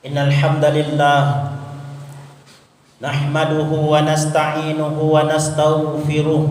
Innal hamdalillah nahmaduhu wa nasta'inuhu wa nastaghfiruh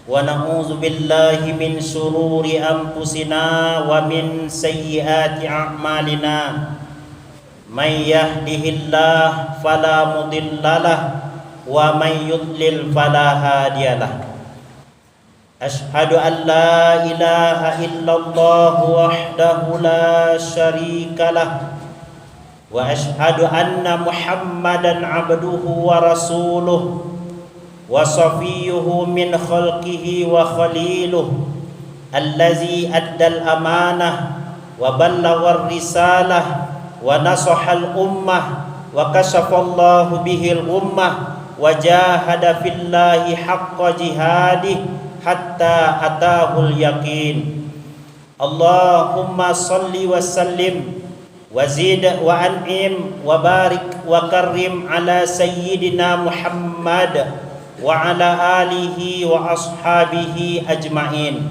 wa na'udzu billahi min shururi anfusina wa min sayyiati a'malina. May yahdihillahu fala mudhillalah wa may yudlil fala hadiyalah. Ashhadu an la ilaha illallah wahdahu la syarikalah wa ashhadu anna Muhammadan abduhu wa rasuluh wa safiyyuhu min khalqihi wa khaliluh allazi addal amanah wa ballaghar risalah wa nasahal ummah wa kashafallahu bihil ummah wa jahada fillahi haqqa jihadih hatta atahul yaqin. Allahumma salli wa sallim wa zid wa an'im wa barik wa karrim ala sayyidina Muhammad wa ala alihi wa ashabihi ajma'in.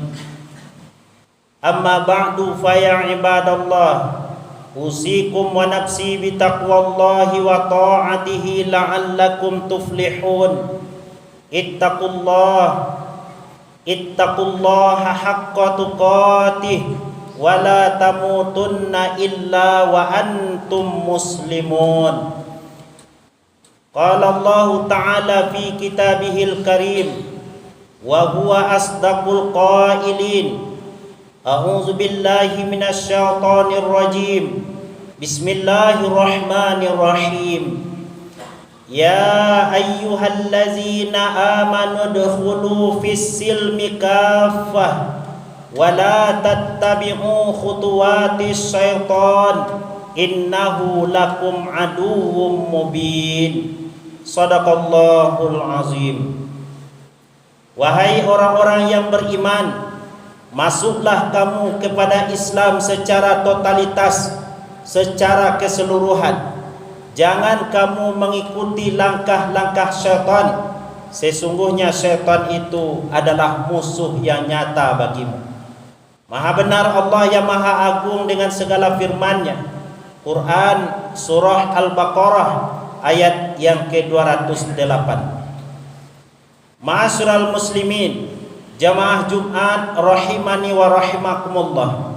Amma ba'du fa ya ibadallah, usikum wa nafsi bi taqwallahi wa ta'atihi la'allakum tuflihun. Ittaqullaha haqqa tuqatih wa la tamutunna illa wa antum muslimun. Qala Allah Ta'ala fi kitabihil karim wa huwa asdaqul qailin. A'udzu billahi minasy syaithanir rajim. Bismillahirrahmanirrahim. Ya ayyuhallazina amanu udkhulu fis silmi kaffah wa la tattabi'u khutuwatis syaitan innahu lakum aduwwum mubin. Shadaqallahul azim. Wahai orang-orang yang beriman, masuklah kamu kepada Islam secara totalitas, secara keseluruhan. Jangan kamu mengikuti langkah-langkah syaitan. Sesungguhnya syaitan itu adalah musuh yang nyata bagimu. Maha benar Allah yang maha agung dengan segala firman-Nya. Quran surah Al-Baqarah ayat yang ke-208. Ma'asyiral muslimin, jamaah Jumat rahimani wa rahimakumullah.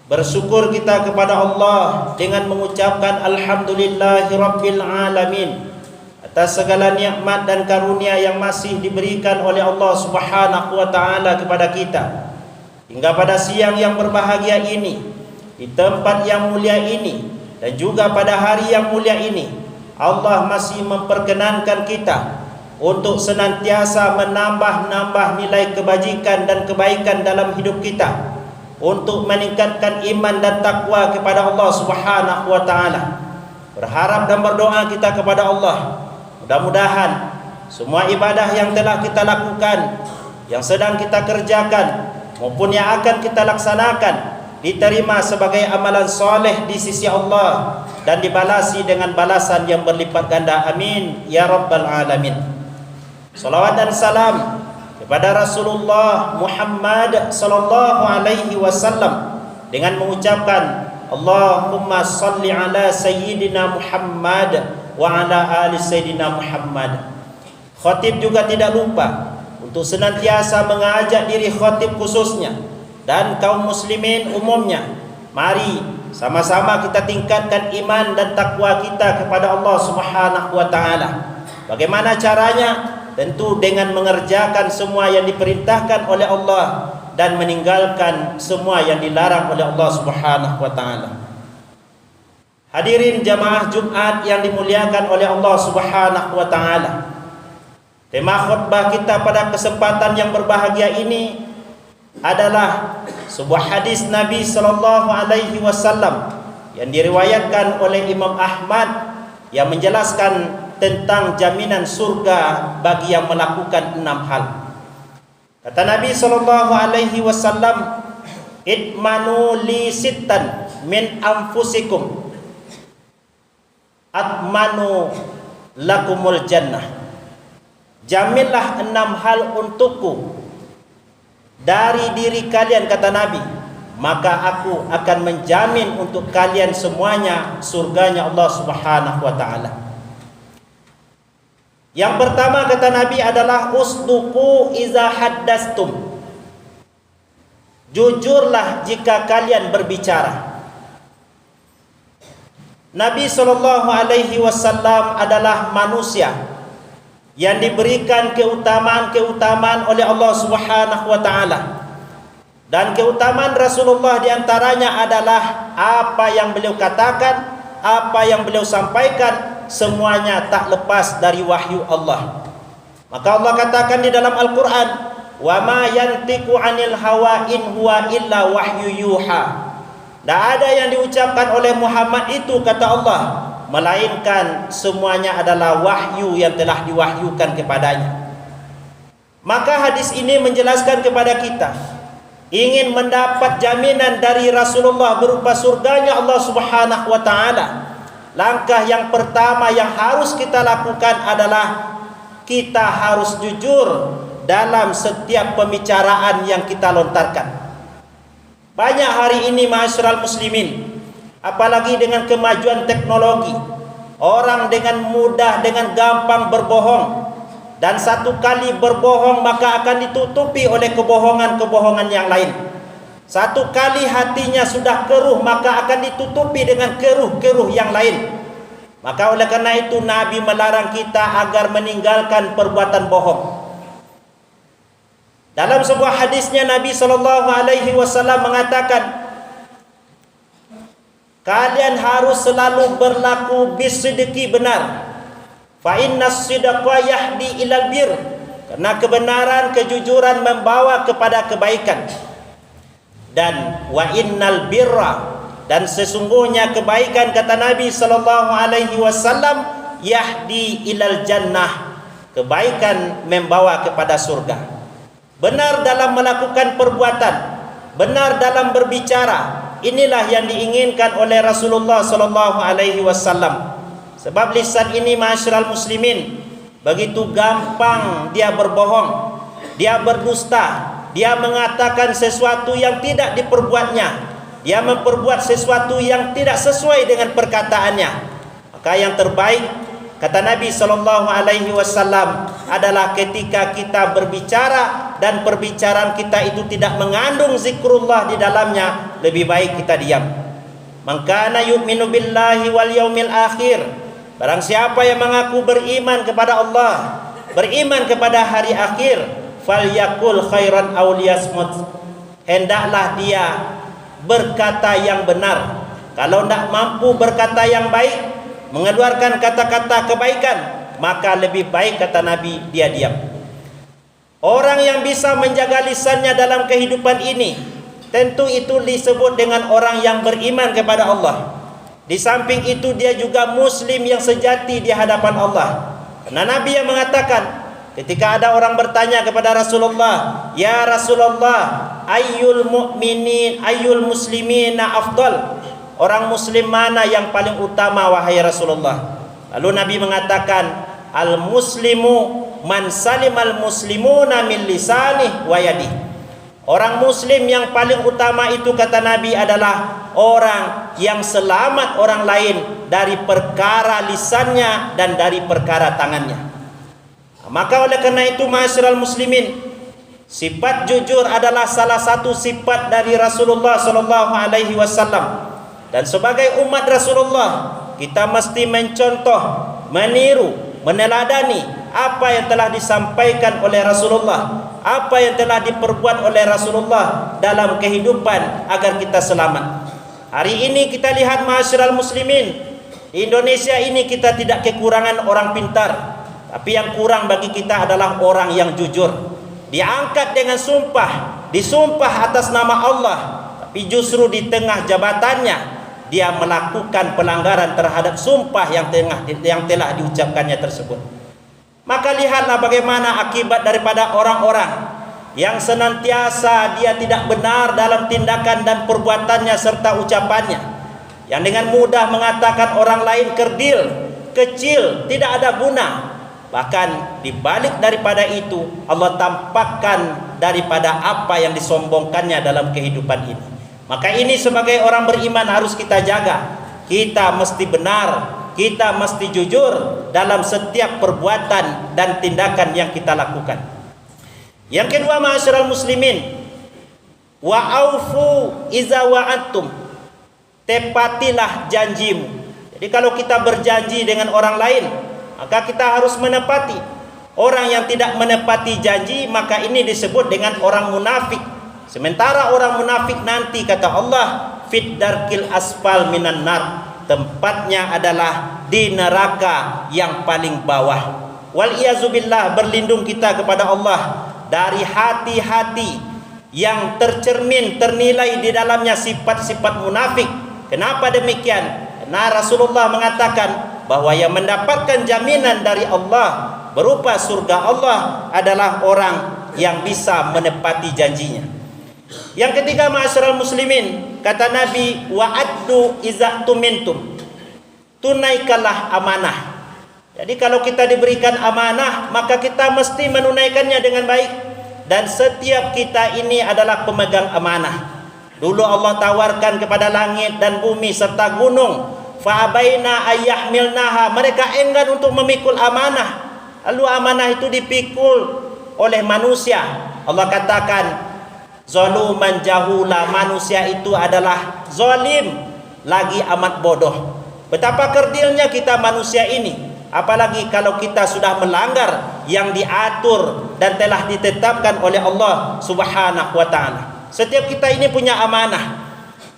Bersyukur kita kepada Allah dengan mengucapkan alhamdulillahi rabbil alamin atas segala nikmat dan karunia yang masih diberikan oleh Allah Subhanahu wa taala kepada kita. Hingga pada siang yang berbahagia ini, di tempat yang mulia ini, dan juga pada hari yang mulia ini, Allah masih memperkenankan kita untuk senantiasa menambah nilai kebajikan dan kebaikan dalam hidup kita, untuk meningkatkan iman dan takwa kepada Allah Subhanahu wa taala. Berharap dan berdoa kita kepada Allah, mudah-mudahan semua ibadah yang telah kita lakukan, yang sedang kita kerjakan, maupun yang akan kita laksanakan, diterima sebagai amalan soleh di sisi Allah dan dibalasi dengan balasan yang berlipat ganda. Amin ya rabbal alamin. Salawat dan salam kepada Rasulullah Muhammad sallallahu alaihi wasallam dengan mengucapkan Allahumma salli ala sayyidina Muhammad wa ala ali sayyidina Muhammad. Khatib juga tidak lupa untuk senantiasa mengajak diri khatib khususnya dan kaum muslimin umumnya. Mari sama-sama kita tingkatkan iman dan takwa kita kepada Allah Subhanahu wa taala. Bagaimana caranya? Tentu dengan mengerjakan semua yang diperintahkan oleh Allah dan meninggalkan semua yang dilarang oleh Allah Subhanahu wa taala. Hadirin jamaah Jumat yang dimuliakan oleh Allah Subhanahu wa taala. Tema khutbah kita pada kesempatan yang berbahagia ini adalah sebuah hadis Nabi sallallahu alaihi wasallam yang diriwayatkan oleh Imam Ahmad yang menjelaskan tentang jaminan surga bagi yang melakukan 6 hal. Kata Nabi sallallahu alaihi wasallam, "Itmanu li sittan min anfusikum atmanu lakumul jannah." Jaminlah 6 hal untukku dari diri kalian, kata Nabi, maka aku akan menjamin untuk kalian semuanya surganya Allah Subhanahu wa taala. Yang pertama kata Nabi adalah usduqu iza haddastum. Jujurlah jika kalian berbicara. Nabi SAW adalah manusia yang diberikan keutamaan-keutamaan oleh Allah Subhanahu wa taala. Dan keutamaan Rasulullah diantaranya adalah apa yang beliau katakan, apa yang beliau sampaikan, semuanya tak lepas dari wahyu Allah. Maka Allah katakan di dalam Al-Quran, wa ma yantiqu 'anil hawa in huwa illa wahyu yuha. Tak ada yang diucapkan oleh Muhammad itu, kata Allah, melainkan semuanya adalah wahyu yang telah diwahyukan kepadanya. Maka hadis ini menjelaskan kepada kita, ingin mendapat jaminan dari Rasulullah berupa surganya Allah Subhanahu wa taala, langkah yang pertama yang harus kita lakukan adalah kita harus jujur dalam setiap pembicaraan yang kita lontarkan. Banyak hari ini ma'asyiral muslimin, apalagi dengan kemajuan teknologi, orang dengan mudah, dengan gampang berbohong. Dan satu kali berbohong maka akan ditutupi oleh kebohongan-kebohongan yang lain. Satu kali hatinya sudah keruh maka akan ditutupi dengan keruh-keruh yang lain. Maka oleh karena itu Nabi melarang kita agar meninggalkan perbuatan bohong. Dalam sebuah hadisnya Nabi SAW mengatakan, kalian harus selalu berlaku bisidqi, benar. Fa innas sidqa yahdi ilal bir. Karena kebenaran, kejujuran membawa kepada kebaikan. Dan wa innal birra, dan sesungguhnya kebaikan, kata Nabi SAW, yahdi ilal jannah. Kebaikan membawa kepada surga. Benar dalam melakukan perbuatan, benar dalam berbicara, inilah yang diinginkan oleh Rasulullah SAW. Sebab lisan ini ma'asyiral muslimin, begitu gampang dia berbohong, dia berdusta, dia mengatakan sesuatu yang tidak diperbuatnya, dia memperbuat sesuatu yang tidak sesuai dengan perkataannya. Maka yang terbaik, kata Nabi SAW, adalah ketika kita berbicara dan perbicaraan kita itu tidak mengandung zikrullah di dalamnya, lebih baik kita diam. Man kana yu'minu billahi wal yaumil akhir, barang siapa yang mengaku beriman kepada Allah, beriman kepada hari akhir, falyakul khairan aw liyasmut, hendaklah dia berkata yang benar. Kalau tidak mampu berkata yang baik, mengeluarkan kata-kata kebaikan, maka lebih baik, kata Nabi, dia diam. Orang yang bisa menjaga lisannya dalam kehidupan ini, tentu itu disebut dengan orang yang beriman kepada Allah. Di samping itu dia juga muslim yang sejati di hadapan Allah. Karena Nabi yang mengatakan, ketika ada orang bertanya kepada Rasulullah, ya Rasulullah, ayyul mu'minin ayyul muslimina afdal, orang muslim mana yang paling utama wahai Rasulullah? Lalu Nabi mengatakan, al muslimu man salimal muslimuna min lisanih wa yadih. Orang muslim yang paling utama itu, kata Nabi, adalah orang yang selamat orang lain dari perkara lisannya dan dari perkara tangannya. Maka oleh karena itu ma'asyiral muslimin, sifat jujur adalah salah satu sifat dari Rasulullah SAW. Dan sebagai umat Rasulullah, kita mesti mencontoh, meniru, meneladani apa yang telah disampaikan oleh Rasulullah, apa yang telah diperbuat oleh Rasulullah dalam kehidupan agar kita selamat. Hari ini kita lihat ma'asyiral muslimin, di Indonesia ini kita tidak kekurangan orang pintar, tapi yang kurang bagi kita adalah orang yang jujur. Diangkat dengan sumpah, disumpah atas nama Allah, tapi justru di tengah jabatannya dia melakukan pelanggaran terhadap sumpah yang telah diucapkannya tersebut. Maka lihatlah bagaimana akibat daripada orang-orang yang senantiasa dia tidak benar dalam tindakan dan perbuatannya serta ucapannya, yang dengan mudah mengatakan orang lain kerdil, kecil, tidak ada guna. Bahkan dibalik daripada itu, Allah tampakkan daripada apa yang disombongkannya dalam kehidupan ini. Maka ini sebagai orang beriman harus kita jaga. Kita mesti benar, kita mesti jujur dalam setiap perbuatan dan tindakan yang kita lakukan. Yang kedua, ma'asyiral muslimin, wa aufu iza wa'adtum, tepatilah janjimu. Jadi kalau kita berjanji dengan orang lain, maka kita harus menepati. Orang yang tidak menepati janji, maka ini disebut dengan orang munafik. Sementara orang munafik nanti, kata Allah, fit darkil asfal minan nar, tempatnya adalah di neraka yang paling bawah. Wal iyazubillah, berlindung kita kepada Allah dari hati-hati yang tercermin, ternilai di dalamnya sifat-sifat munafik. Kenapa demikian? Karena Rasulullah mengatakan bahwa yang mendapatkan jaminan dari Allah berupa surga Allah adalah orang yang bisa menepati janjinya. Yang ketiga, ma'asyiral muslimin, kata Nabi, wa'addu iza tumintum, tunaikanlah amanah. Jadi kalau kita diberikan amanah, maka kita mesti menunaikannya dengan baik. Dan setiap kita ini adalah pemegang amanah. Dulu Allah tawarkan kepada langit dan bumi serta gunung, fa'abaina ayyahmilnaha, mereka enggan untuk memikul amanah. Lalu amanah itu dipikul oleh manusia. Allah katakan, zaluman jahula, manusia itu adalah zalim, lagi amat bodoh. Betapa kerdilnya kita manusia ini, apalagi kalau kita sudah melanggar yang diatur dan telah ditetapkan oleh Allah Subhanahu wa ta'ala. Setiap kita ini punya amanah.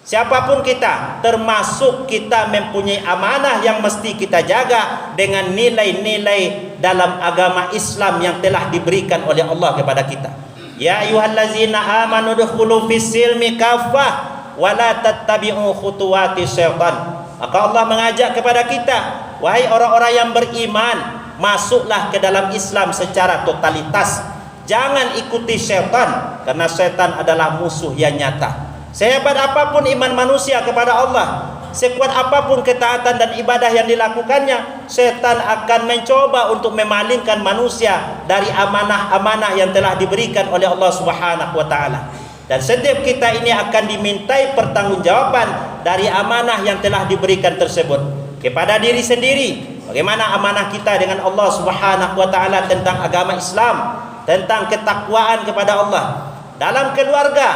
Siapapun kita, termasuk kita mempunyai amanah yang mesti kita jaga dengan nilai-nilai dalam agama Islam yang telah diberikan oleh Allah kepada kita. Ya ayyuhallazina amanu dukhulu fis-silmi kaffah wa la tattabi'u khutuwati syaitan. Maka Allah mengajak kepada kita, wahai orang-orang yang beriman, masuklah ke dalam Islam secara totalitas. Jangan ikuti syaitan, karena syaitan adalah musuh yang nyata. Sehebat apapun iman manusia kepada Allah, sekuat apapun ketaatan dan ibadah yang dilakukannya, setan akan mencoba untuk memalingkan manusia dari amanah-amanah yang telah diberikan oleh Allah Subhanahu wa ta'ala. Dan setiap kita ini akan dimintai pertanggungjawaban dari amanah yang telah diberikan tersebut kepada diri sendiri. Bagaimana amanah kita dengan Allah Subhanahu wa ta'ala tentang agama Islam, tentang ketakwaan kepada Allah. Dalam keluarga,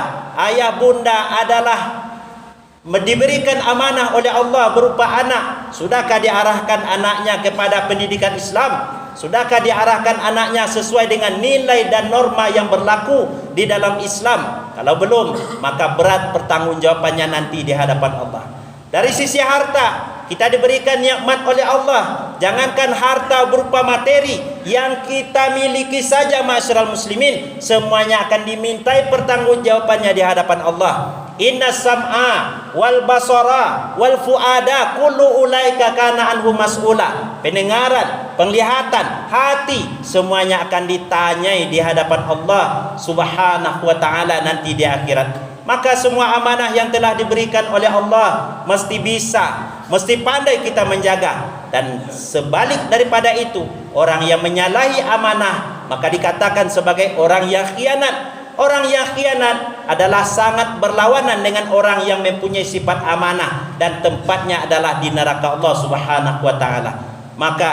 ayah bunda adalah diberikan amanah oleh Allah berupa anak. Sudahkah diarahkan anaknya kepada pendidikan Islam? Sudahkah diarahkan anaknya sesuai dengan nilai dan norma yang berlaku di dalam Islam? Kalau belum, maka berat pertanggungjawabannya nanti di hadapan Allah. Dari sisi harta, kita diberikan nikmat oleh Allah. Jangankan harta berupa materi yang kita miliki saja, ma'asyiral muslimin, semuanya akan dimintai pertanggungjawabannya di hadapan Allah. Inna sam'a wal basara wal fuada kullu ulaika kana anhu mas'ula. Pendengaran, penglihatan, hati, semuanya akan ditanyai di hadapan Allah Subhanahu wa ta'ala nanti di akhirat. Maka semua amanah yang telah diberikan oleh Allah mesti bisa, mesti pandai kita menjaga. Dan sebalik daripada itu, orang yang menyalahi amanah maka dikatakan sebagai orang yang khianat. Orang yang khianat adalah sangat berlawanan dengan orang yang mempunyai sifat amanah, dan tempatnya adalah di neraka Allah Subhanahu wa ta'ala. Maka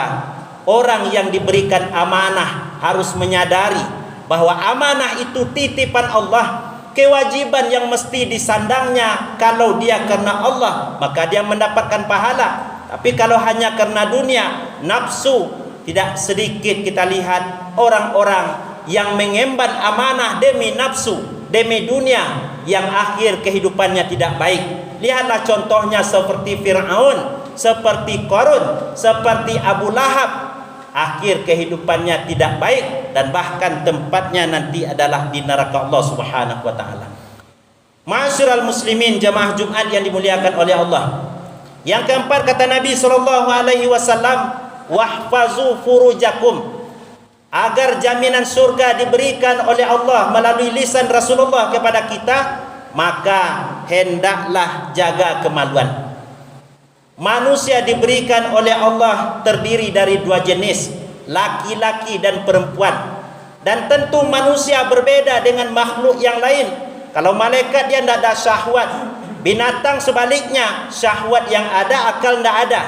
orang yang diberikan amanah harus menyadari bahwa amanah itu titipan Allah. Kewajiban yang mesti disandangnya, kalau dia karena Allah maka dia mendapatkan pahala. Tapi kalau hanya karena dunia, nafsu, tidak sedikit kita lihat orang-orang yang mengemban amanah demi nafsu, demi dunia, yang akhir kehidupannya tidak baik. Lihatlah contohnya seperti Fir'aun, seperti Qarun, seperti Abu Lahab. Akhir kehidupannya tidak baik, dan bahkan tempatnya nanti adalah di neraka Allah Subhanahu wa ta'ala. Ma'asyiral muslimin, jamaah Jumat yang dimuliakan oleh Allah. Yang keempat, kata Nabi SAW, wahfazu furujakum, agar jaminan surga diberikan oleh Allah melalui lisan Rasulullah kepada kita, maka hendaklah jaga kemaluan. Manusia diberikan oleh Allah terdiri dari dua jenis, laki-laki dan perempuan. Dan tentu manusia berbeda dengan makhluk yang lain. Kalau malaikat dia tidak ada syahwat. Binatang sebaliknya, syahwat yang ada, akal tidak ada.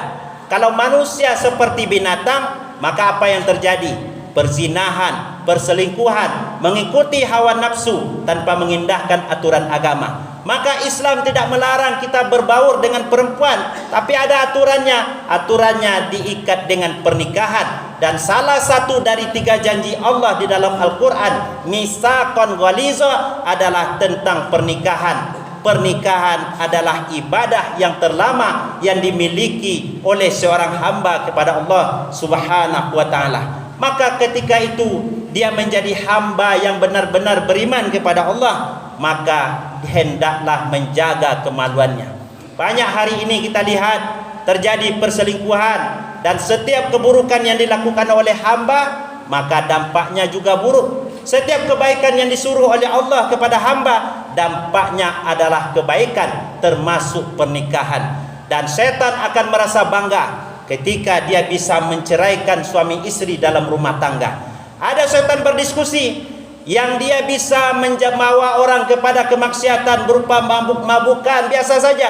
Kalau manusia seperti binatang, maka apa yang terjadi? Perzinahan, perselingkuhan, mengikuti hawa nafsu tanpa mengindahkan aturan agama. Maka Islam tidak melarang kita berbaur dengan perempuan, tapi ada aturannya. Aturannya diikat dengan pernikahan. Dan salah satu dari 3 janji Allah di dalam Al-Quran, mitsaqan ghaliza, adalah tentang pernikahan. Pernikahan adalah ibadah yang terlama yang dimiliki oleh seorang hamba kepada Allah Subhanahu wa ta'ala. Maka ketika itu dia menjadi hamba yang benar-benar beriman kepada Allah, maka hendaklah menjaga kemaluannya. Banyak hari ini kita lihat terjadi perselingkuhan, dan setiap keburukan yang dilakukan oleh hamba, maka dampaknya juga buruk. Setiap kebaikan yang disuruh oleh Allah kepada hamba, dampaknya adalah kebaikan, termasuk pernikahan. Dan setan akan merasa bangga ketika dia bisa menceraikan suami istri dalam rumah tangga. Ada setan berdiskusi yang dia bisa membawa orang kepada kemaksiatan berupa mabuk-mabukan biasa saja.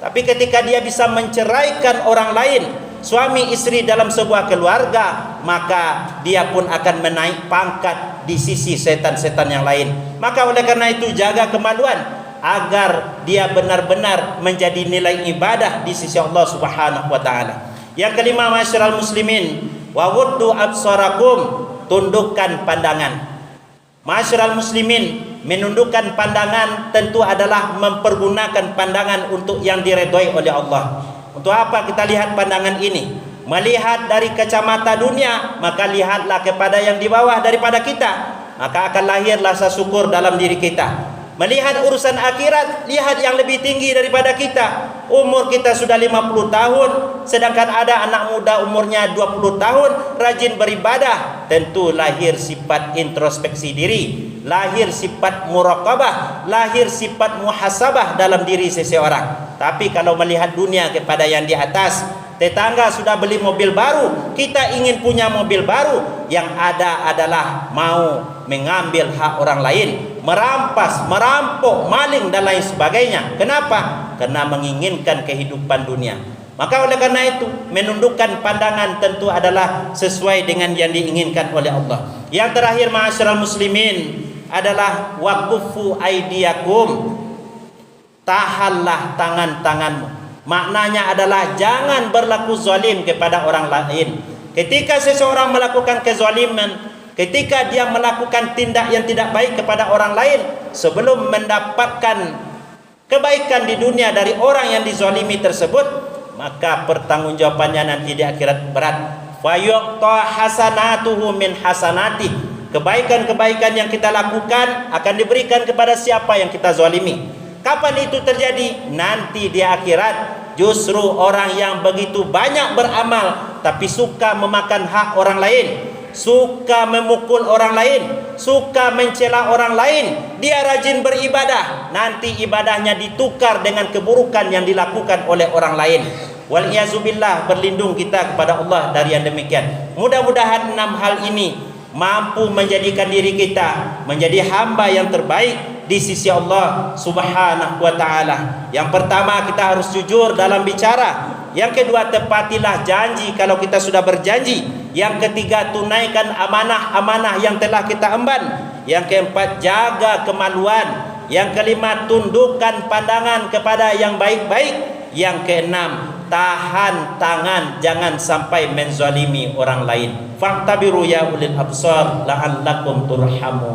Tapi ketika dia bisa menceraikan orang lain, suami istri dalam sebuah keluarga, maka dia pun akan menaik pangkat di sisi setan-setan yang lain. Maka oleh karena itu, jaga kemaluan agar dia benar-benar menjadi nilai ibadah di sisi Allah Subhanahu wa ta'ala. Yang kelima, masyiral muslimin, wa ghuddu absarakum, tundukkan pandangan. Masyiral muslimin, menundukkan pandangan tentu adalah mempergunakan pandangan untuk yang diredai oleh Allah. Untuk apa kita lihat pandangan ini? Melihat dari kacamata dunia, maka lihatlah kepada yang di bawah daripada kita, maka akan lahir rasa syukur dalam diri kita. Melihat urusan akhirat, lihat yang lebih tinggi daripada kita. Umur kita sudah 50 tahun, sedangkan ada anak muda umurnya 20 tahun, rajin beribadah. Tentu lahir sifat introspeksi diri, lahir sifat muraqabah, lahir sifat muhasabah dalam diri seseorang. Tapi kalau melihat dunia kepada yang di atas, tetangga sudah beli mobil baru, kita ingin punya mobil baru, yang ada adalah mau mengambil hak orang lain, merampas, merampok, maling dan lain sebagainya. Kenapa? Karena menginginkan kehidupan dunia. Maka oleh karena itu, menundukkan pandangan tentu adalah sesuai dengan yang diinginkan oleh Allah. Yang terakhir, ma'asyiral muslimin, adalah waqufu aidiyakum, tahanlah tangan-tanganmu. Maknanya adalah jangan berlaku zalim kepada orang lain. Ketika seseorang melakukan kezaliman, ketika dia melakukan tindak yang tidak baik kepada orang lain, sebelum mendapatkan kebaikan di dunia dari orang yang dizalimi tersebut, maka pertanggungjawabannya nanti di akhirat berat. Fayuqta hasanatuhu min hasanati, kebaikan-kebaikan yang kita lakukan akan diberikan kepada siapa yang kita zalimi. Kapan itu terjadi? Nanti di akhirat. Justru orang yang begitu banyak beramal tapi suka memakan hak orang lain, suka memukul orang lain, suka mencela orang lain, dia rajin beribadah, nanti ibadahnya ditukar dengan keburukan yang dilakukan oleh orang lain. Waliyazubillah, berlindung kita kepada Allah dari yang demikian. Mudah-mudahan 6 hal ini mampu menjadikan diri kita menjadi hamba yang terbaik di sisi Allah Subhanahu wa ta'ala. Yang pertama, kita harus jujur dalam bicara. Yang kedua, tepatilah janji kalau kita sudah berjanji. Yang ketiga, tunaikan amanah-amanah yang telah kita emban. Yang keempat, jaga kemaluan. Yang kelima, tundukkan pandangan kepada yang baik-baik. Yang keenam, tahan tangan, jangan sampai menzalimi orang lain. Fa'tabiru ya ulil absar la'allakum turhamun.